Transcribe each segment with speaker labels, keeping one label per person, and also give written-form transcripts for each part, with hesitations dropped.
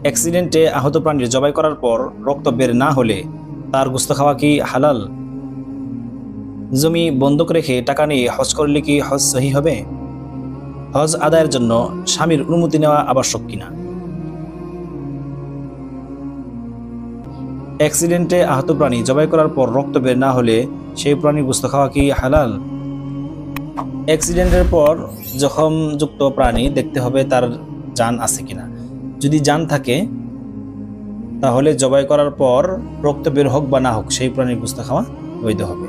Speaker 1: অ্যাক্সিডেন্টে আহত প্রাণীর জবাই করার পর রক্ত বের না হলে তার গোশত খাওয়া কি হালাল? জমি বন্ধক রেখে টাকা নিয়ে হজ করলে কি হজ সহি হবে? হজ আদায়ের জন্য স্বামীর অনুমতি নেওয়া আবশ্যক কিনা? অ্যাক্সিডেন্টে আহত প্রাণী জবাই করার পর রক্ত বের না হলে সেই প্রাণীর গোশত খাওয়া কি হালাল? অ্যাক্সিডেন্টের পর জখমযুক্ত প্রাণী দেখতে হবে তার জান আছে কিনা। যদি জান থাকে তাহলে জবাই করার পর রক্ত বের হোক বা না হোক সেই প্রাণীর গোশত খাওয়া বৈধ হবে।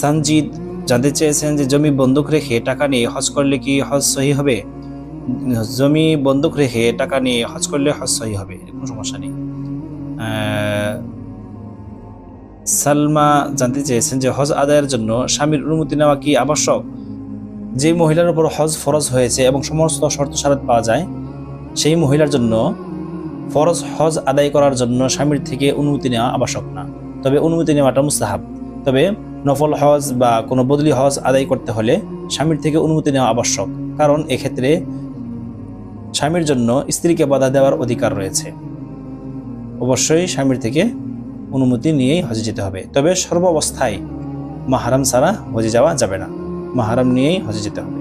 Speaker 1: সঞ্জিত জানতে চেয়েছেন যে জমি বন্ধক রেখে টাকা নিয়ে হজ করলে কি হজ সহি হবে? জমি বন্ধক রেখে টাকা নিয়ে হজ করলে হজ সহি হবে, কোনো সমস্যা নেই। সালমা জানতে চেয়েছেন যে হজ আদায়ের জন্য স্বামীর অনুমতি নেওয়া কি আবশ্যক? যে মহিলার উপর হজ ফরজ হয়েছে এবং সমস্ত শর্ত শারত পাওয়া যায় সেই মহিলার জন্য ফরজ হজ আদায় করার জন্য স্বামীর থেকে অনুমতি নেওয়া আবশ্যক না, তবে অনুমতি নেওয়াটা মুস্তাহাব। তবে নফল হজ বা কোনো বদলি হজ আদায় করতে হলে স্বামীর থেকে অনুমতি নেওয়া আবশ্যক, কারণ এক্ষেত্রে স্বামীর জন্য স্ত্রীকে বাধা দেওয়ার অধিকার রয়েছে। অবশ্যই স্বামীর থেকে অনুমতি নিয়েই হজে যেতে হবে, তবে সর্বাবস্থায় মাহরাম ছাড়া হজে যাওয়া যাবে না, মাহরাম নিয়েই হজে যেতে হবে।